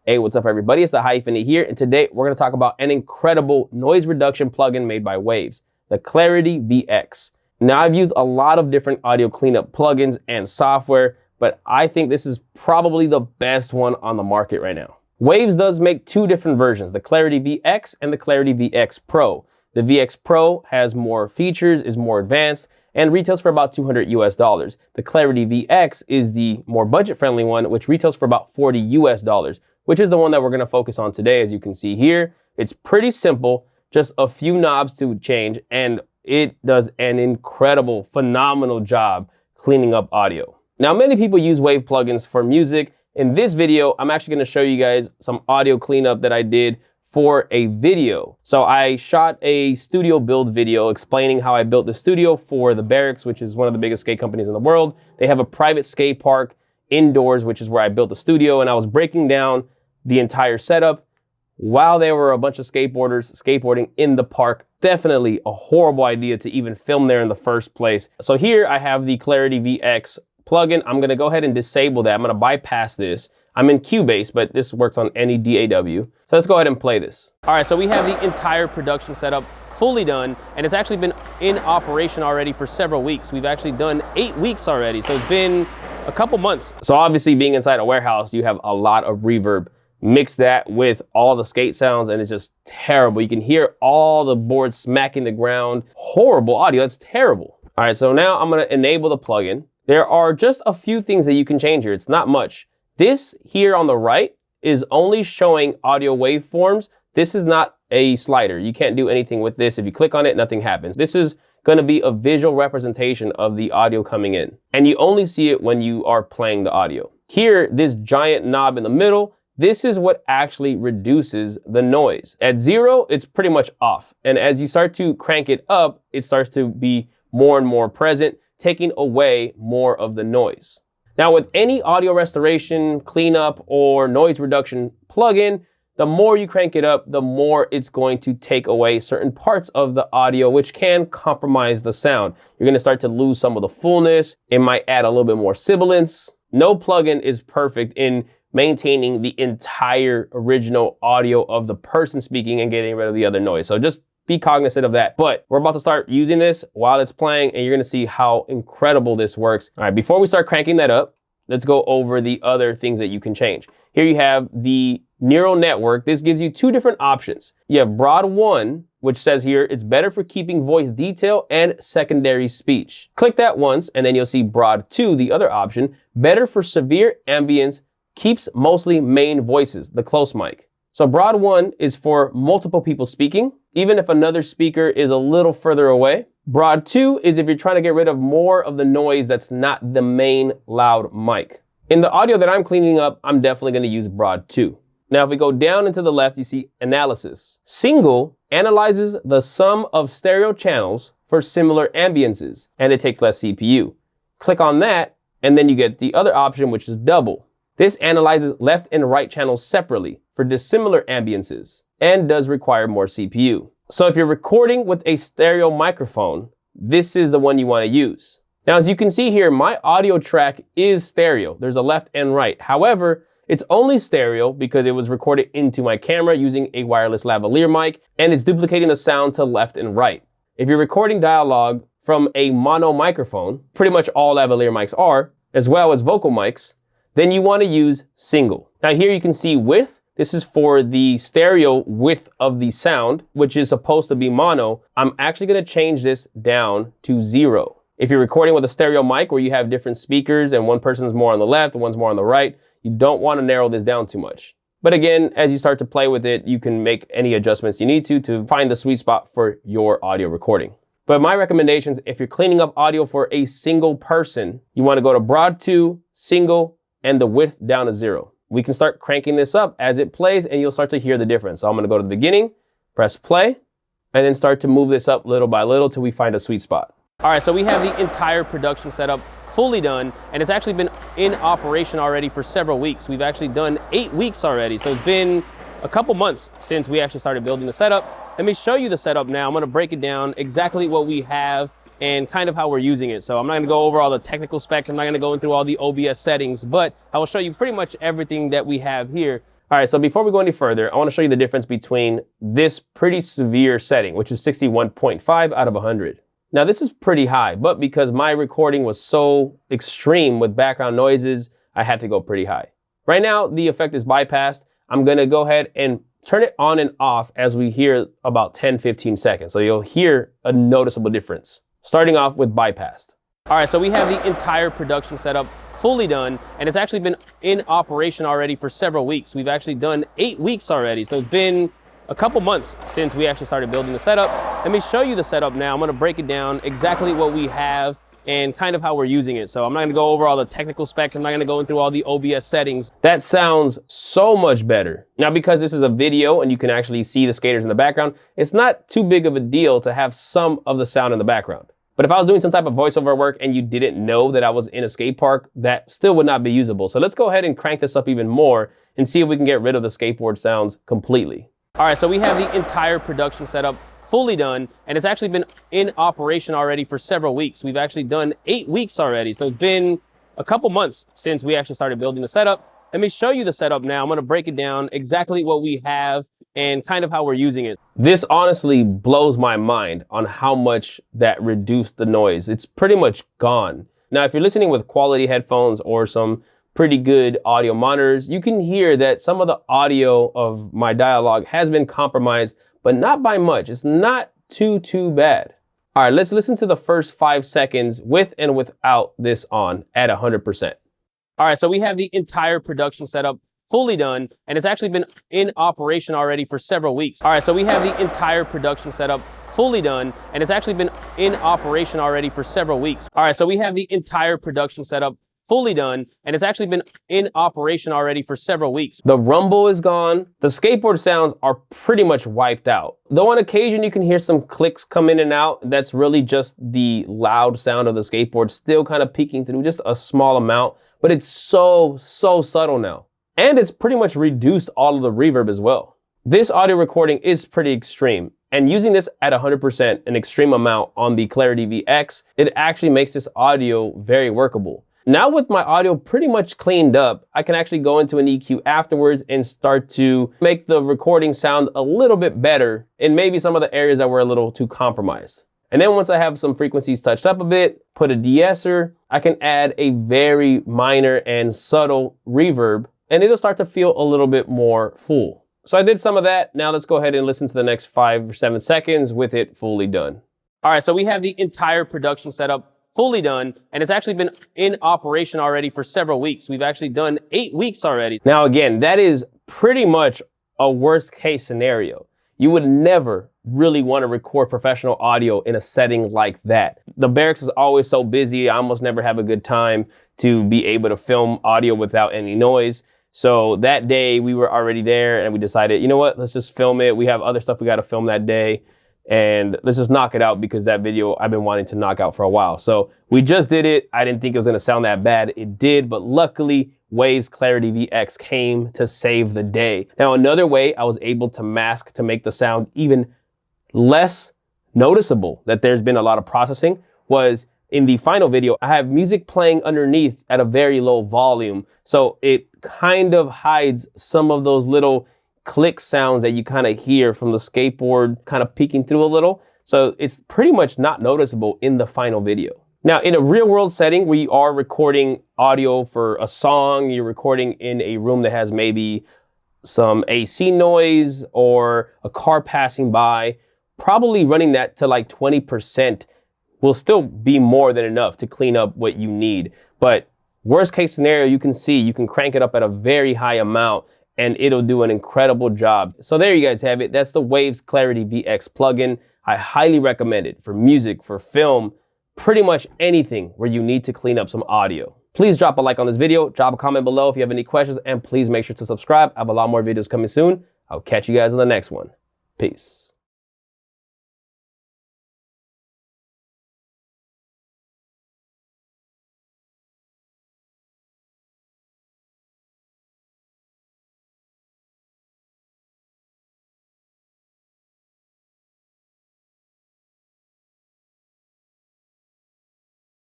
Hey, what's up everybody? It's the Hyphenate here, and today we're going to talk about an incredible noise reduction plugin made by Waves, the Clarity VX. Now, I've used a lot of different audio cleanup plugins and software, but I think this is probably the best one on the market right now. Waves does make two different versions, the Clarity VX and the Clarity VX Pro. The VX Pro has more features, is more advanced, and retails for about $200 US. The Clarity VX is the more budget-friendly one, which retails for about $40 US, which is the one that we're going to focus on today. As you can see here, it's pretty simple, just a few knobs to change, and it does an incredible, phenomenal job cleaning up audio. Now, many people use Wave plugins for music. In this video, I'm actually going to show you guys some audio cleanup that I did for a video. So I shot a studio build video explaining how I built the studio for the Barracks, which is one of the biggest skate companies in the world. They have a private skate park indoors, which is where I built the studio, and I was breaking down the entire setup while there were a bunch of skateboarders skateboarding in the park. Definitely a horrible idea to even film there in the first place. So here I have the Clarity VX plugin. I'm gonna go ahead and disable that. I'm gonna bypass this. I'm in Cubase, but this works on any DAW. So let's go ahead and play this. All right, so we have the entire production setup fully done, and it's actually been in operation already for several weeks. We've actually done 8 weeks already, so it's been a couple months. So obviously being inside a warehouse, you have a lot of reverb. Mix that with all the skate sounds and it's just terrible. You can hear all the boards smacking the ground. Horrible audio, that's terrible. All right, so now I'm gonna enable the plugin. There are just a few things that you can change here. It's not much. This here on the right is only showing audio waveforms. This is not a slider. You can't do anything with this. If you click on it, nothing happens. This is gonna be a visual representation of the audio coming in. And you only see it when you are playing the audio. Here, this giant knob in the middle, this is what actually reduces the noise. At 0, it's pretty much off. And as you start to crank it up, it starts to be more and more present, taking away more of the noise. Now, with any audio restoration, cleanup, or noise reduction plugin, the more you crank it up, the more it's going to take away certain parts of the audio, which can compromise the sound. You're gonna start to lose some of the fullness. It might add a little bit more sibilance. No plugin is perfect in maintaining the entire original audio of the person speaking and getting rid of the other noise. So just be cognizant of that. But we're about to start using this while it's playing, and you're gonna see how incredible this works. All right, before we start cranking that up, let's go over the other things that you can change. Here you have the neural network. This gives you two different options. You have Broad 1, which says here, it's better for keeping voice detail and secondary speech. Click that once, and then you'll see Broad 2, the other option, better for severe ambience, keeps mostly main voices, the close mic. So Broad 1 is for multiple people speaking, even if another speaker is a little further away. Broad 2 is if you're trying to get rid of more of the noise that's not the main loud mic. In the audio that I'm cleaning up, I'm definitely gonna use Broad 2. Now, if we go down and to the left, you see Analysis. Single analyzes the sum of stereo channels for similar ambiances, and it takes less CPU. Click on that, and then you get the other option, which is Double. This analyzes left and right channels separately for dissimilar ambiances and does require more CPU. So if you're recording with a stereo microphone, this is the one you want to use. Now, as you can see here, my audio track is stereo. There's a left and right. However, it's only stereo because it was recorded into my camera using a wireless lavalier mic, and it's duplicating the sound to left and right. If you're recording dialogue from a mono microphone, pretty much all lavalier mics are, as well as vocal mics, then you want to use single. Now here you can see width. This is for the stereo width of the sound, which is supposed to be mono. I'm actually going to change this down to 0. If you're recording with a stereo mic where you have different speakers and one person's more on the left, one's more on the right, you don't want to narrow this down too much. But again, as you start to play with it, you can make any adjustments you need to find the sweet spot for your audio recording. But my recommendations, if you're cleaning up audio for a single person, you want to go to Broad 2, Single, and the width down to 0. We can start cranking this up as it plays, and you'll start to hear the difference. So I'm gonna go to the beginning, press play, and then start to move this up little by little till we find a sweet spot. All right, so we have the entire production setup fully done, and it's actually been in operation already for several weeks. We've actually done 8 weeks already, so it's been a couple months since we actually started building the setup. Let me show you the setup now. I'm gonna break it down exactly what we have and kind of how we're using it. So I'm not gonna go over all the technical specs. I'm not gonna go through all the OBS settings, but I will show you pretty much everything that we have here. All right, so before we go any further, I want to show you the difference between this pretty severe setting, which is 61.5 out of 100. Now this is pretty high, but because my recording was so extreme with background noises, I had to go pretty high. Right now, the effect is bypassed. I'm gonna go ahead and turn it on and off as we hear about 10-15 seconds. So you'll hear a noticeable difference. Starting off with bypassed. All right, so we have the entire production setup fully done, and it's actually been in operation already for several weeks. We've actually done 8 weeks already, so it's been a couple months since we actually started building the setup. Let me show you the setup now. I'm gonna break it down exactly what we have and kind of how we're using it. So I'm not gonna go over all the technical specs. I'm not gonna go through all the OBS settings. That sounds so much better. Now, because this is a video and you can actually see the skaters in the background, it's not too big of a deal to have some of the sound in the background. But if I was doing some type of voiceover work and you didn't know that I was in a skate park, that still would not be usable. So let's go ahead and crank this up even more and see if we can get rid of the skateboard sounds completely. All right, so we have the entire production setup fully done, and it's actually been in operation already for several weeks. We've actually done 8 weeks already. So it's been a couple months since we actually started building the setup. Let me show you the setup now. I'm gonna break it down exactly what we have and kind of how we're using it. This honestly blows my mind on how much that reduced the noise. It's pretty much gone. Now, if you're listening with quality headphones or some pretty good audio monitors, you can hear that some of the audio of my dialogue has been compromised, but not by much. It's not too bad. All right, let's listen to the first 5 seconds with and without this on at 100%. All right, so we have the entire production setup fully done, and it's actually been in operation already for several weeks. All right, so we have the entire production setup fully done, and it's actually been in operation already for several weeks. All right, so we have the entire production setup fully done, and it's actually been in operation already for several weeks. The rumble is gone. The skateboard sounds are pretty much wiped out. Though on occasion you can hear some clicks come in and out, that's really just the loud sound of the skateboard still kind of peeking through, just a small amount, but it's so subtle now. And it's pretty much reduced all of the reverb as well. This audio recording is pretty extreme, and using this at 100%, an extreme amount on the Clarity VX, it actually makes this audio very workable. Now with my audio pretty much cleaned up, I can actually go into an EQ afterwards and start to make the recording sound a little bit better in maybe some of the areas that were a little too compromised. And then once I have some frequencies touched up a bit, put a de-esser, I can add a very minor and subtle reverb, and it'll start to feel a little bit more full. So I did some of that. Now let's go ahead and listen to the next 5 or 7 seconds with it fully done. All right, so we have the entire production setup fully done, and it's actually been in operation already for several weeks. We've actually done 8 weeks already. Now again, that is pretty much a worst case scenario. You would never really want to record professional audio in a setting like that. The barracks is always so busy. I almost never have a good time to be able to film audio without any noise. So that day we were already there and we decided, you know what, let's just film it. We have other stuff we got to film that day, and let's just knock it out because that video I've been wanting to knock out for a while. So we just did it. I didn't think it was going to sound that bad. It did, but luckily Waves Clarity VX came to save the day. Now, another way I was able to mask to make the sound even less noticeable that there's been a lot of processing was in the final video, I have music playing underneath at a very low volume. So it kind of hides some of those little click sounds that you kind of hear from the skateboard kind of peeking through a little. So it's pretty much not noticeable in the final video. Now, in a real world setting where you are recording audio for a song, you're recording in a room that has maybe some AC noise or a car passing by, probably running that to like 20% will still be more than enough to clean up what you need. But worst case scenario, you can see, you can crank it up at a very high amount and it'll do an incredible job. So there you guys have it. That's the Waves Clarity VX plugin. I highly recommend it for music, for film, pretty much anything where you need to clean up some audio. Please drop a like on this video, drop a comment below if you have any questions, and please make sure to subscribe. I have a lot more videos coming soon. I'll catch you guys on the next one. Peace.